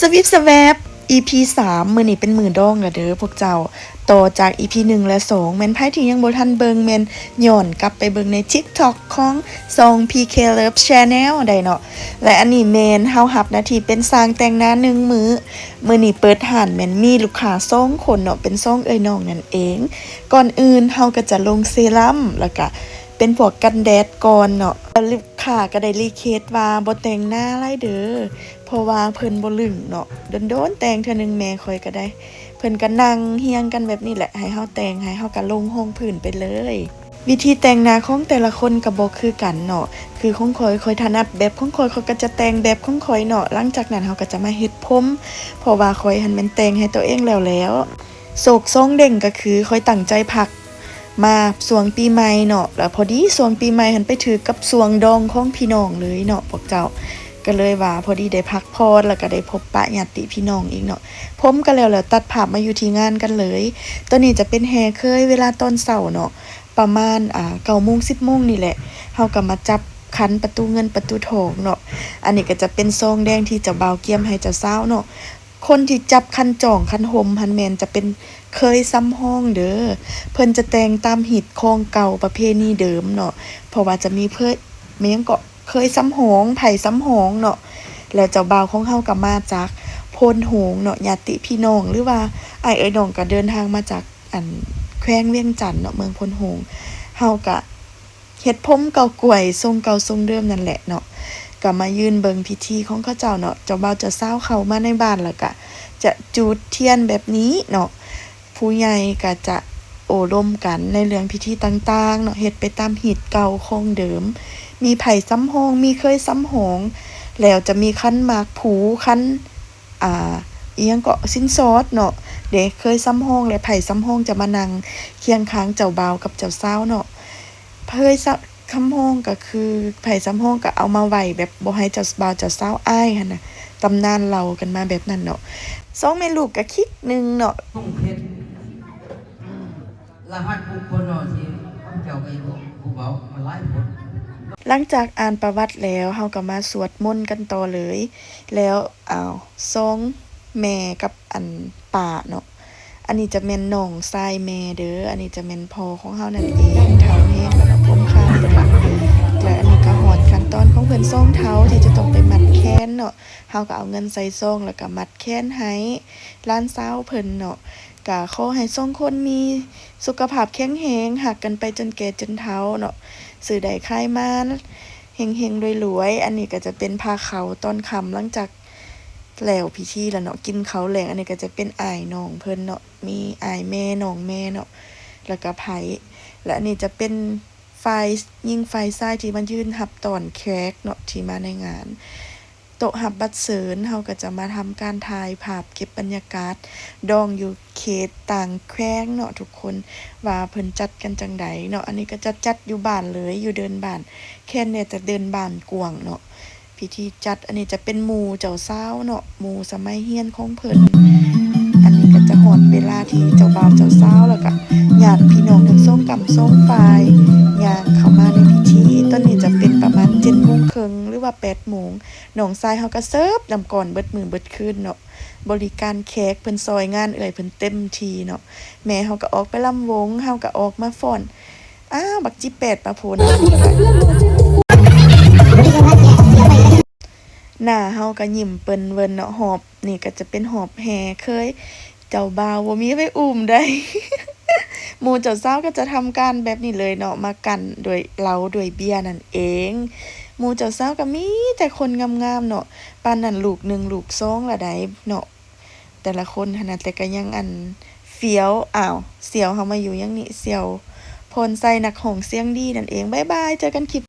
สวิปสแวป EP 3มื้อนี้เป็นมื้อดองละเด้อพวกเจ้าต่อจาก EP 1และ2แม่นไผที่ยังบ่ทันเบิ่งแม่นย้อนกลับไปเบิ่งใน TikTok ของ2 PK Love Channel ได้เนาะและอันนี้แม่นเฮารับหน้าที่เป็นสร้างแต่งหน้า1มื้อนี้เปิดร้านแม่นมีลูกค้า2คนเนาะเป็น2เอ้ยน้องนั่นเองก่อนอื่นเฮาก็จะลงเซรั่มแล้วก็เป็นพวกกันแดดก่อนเนาะลูกค้าก็ได้รีเควสต์ว่าบ่แต่งหน้าหลายเด้อเพราะว่าเพิ่นบ่ลึงเนาะโดนๆแต่งเทื่อนึงแม่ค่อยก็ได้เพิ่นก็นั่งเฮียงกันแบบนี้แหละให้เฮาแต่งให้เฮาก็ลงห้องพื้นไปเลยวิธีแต่งหน้าของแต่ละคนก็บ่คือกันเนาะคือของข้อยถนัดแบบของข้อยก็จะแต่งแบบของข้อยเนาะหลังจากนั้นเฮาก็จะมาเฮ็ดผมเพราะว่าข้อยหันแม่นแต่งให้ตัวเองแล้วโศกทรงเด้งก็คือข้อยตั้งใจพักมาสวงปีใหม่เนาะแล้วพอดีสวงปีใหม่หันไปถือกับสวงดองของพี่น้องเลยเนาะพวกเจ้าก็เลยว่าพอดีได้พักพรแล้วก็ได้พบปะญาติพี่น้องอีกเนาะผมก็แล้วตัดภาพมาอยู่ที่งานกันเลยตัวนี้จะเป็นแฮเคยเวลาตอนเช้าเนาะประมาณ9 โมง 10 โมงนี่แหละเฮาก็มาจับคันประตูเงินประตูทองเนาะอันนี้ก็จะเป็นซองแดงที่เจ้าบ่าวเกี่ยมให้เจ้าสาวเนาะคนที่จับคันจองคันห่มหันแม่นจะเป็นเคยซ้ำห้องเด้อเพิ่นจะแต่งตามหิตของเก่าประเพณีเดิมเนาะเพราะว่าจะมีแม่งก็เคยซ้ำหองไผซ้ำหองเนาะแล้วเจ้าบ่าวของเฮาก็มาจากโพนโหงเนาะญาติพี่น้องหรือว่าอ้ายเอ๋ยน้องก็เดินทางมาจากแขวงเวียงจันทน์เนาะเมืองโพนโหงเฮาก็เฮ็ดผมเก่ากล้วยทรงเก่าทรงเดิมนั่นแหละเนาะก็มายืนเบิ่งพิธีของเขาเจ้าเนาะเจ้าบ่าวเจ้าสาวเข้ามาในบ้านแล้วก็จะจุดเทียนแบบนี้เนาะผู้ใหญ่ก็จะโอ้ร่วมกันในเรื่องพิธีต่างๆเนาะเฮ็ดไปตามหิตเก่าคงเดิมมีไผซ้ำหองมีเคยซ้ำหองแล้วจะมีคันหมากผูคันอีหยังก็สินสอดเนาะเด็กเคยซ้ำหองและไผซ้ำหองจะมานั่งเคียงข้างเจ้าบ่าวกับเจ้าสาวเนาะเคยคำห้องก็คือไผซ้ำห้องก็เอามาไว้แบบบ่ให้เจ้าบ่าวเจ้าสาวอายหั่นน่ะตำนานเล่ากันมาแบบนั้นเนาะ2แม่ลูกก็คิกนึงเนาะต้องเพชรรหัสบุคคลเนาะที่เจ้าไปบอกผู้เบามันหลายคนหลังจากอ่านประวัติแล้วเฮาก็มาสวดมนต์กันต่อเลยแล้ว2แม่กับป้าเนาะอันนี้จะแม่นน้องชายแม่เด้ออันนี้จะแม่นพ่อของเฮานั่นเองเฒ่าแฮงแล้วก็ผมขาวเบิดละและอันนี้ก็ฮอดขั้นตอนของเพิ่นส่งเฒ่าที่จะต้องไปมัดแขนเนาะเฮาก็เอาเงินใส่ซองแล้วก็มัดแขนให้หลานสาวเพิ่นเนาะก็ขอให้2คนมีสุขภาพแข็งแรงรักกันไปจนแก่จนเฒ่าเนาะซื้อได้ขายมาเฮงๆรวยๆอันนี้ก็จะเป็นผ้าขาวตอนค่ำหลังจากแล้วพิธีแล้วเนาะกินข้าวแลงอันนี้ก็จะเป็นอ้ายน้องเพิ่นเนาะมีอ้ายแม่น้องแม่เนาะแล้วก็ไผและอันนี้จะเป็นฝ่ายหญิงฝ่ายชายที่มายืนรับต้อนแขกเนาะที่มาในงานโต๊ะรับบัตรเสิญเฮาก็จะมาทำการถ่ายภาพเก็บบรรยากาศดองอยู่เขตต่างแขวงเนาะทุกคนว่าเพิ่นจัดกันจังใดเนาะอันนี้ก็จะจัดอยู่บ้านเลยอยู่เดินบ้านแค่เนี่ยจะเดินบ้านกว้างเนาะพิธีจัดอันนี้จะเป็นหมู่เจ้าสาวเนาะหมู่สมัยเรียนของเพิ่นอันนี้ก็จะฮอดเวลาที่เจ้าบ่าวเจ้าสาวแล้วก็ญาติพี่น้องทั้ง2ฝ่ายย่างเข้ามาในพิธีตอนนี้จะเป็นประมาณ7:30หรือว่า8 โมงน้องชายเฮาก็เสิร์ฟน้ำก่อนเบิดมื้อเบิดคืนเนาะบริการแขกเพิ่นซอยงานเพิ่นเต็มที่เนาะแม่เฮาก็ออกไปรำวงเฮาก็ออกมาฟ้อนบักจิแปดประโพนหน้าเฮาก็ยิ้มเปิ้นเวิ้นเนาะหอบนี่ก็จะเป็นหอบแห่เคยเจ้าบ่าวบ่มีไปอุ้มได้ หมู่เจ้าสาวก็จะทำการแบบนี้เลยเนาะมากันด้วยเหล้าด้วยเบียร์นั่นเองหมู่เจ้าสาวก็มีแต่คนงามๆเนาะปานนั้นลูก1ลูก2ละใดเนาะแต่ละคนหั้นน่ะแต่ก็ยังเฟี้ยวเสี่ยวเฮามาอยู่ยังนี่เสี่ยวพลใส่นักร้องเสียงดีนั่นเองบ๊ายบายเจอกันคลิป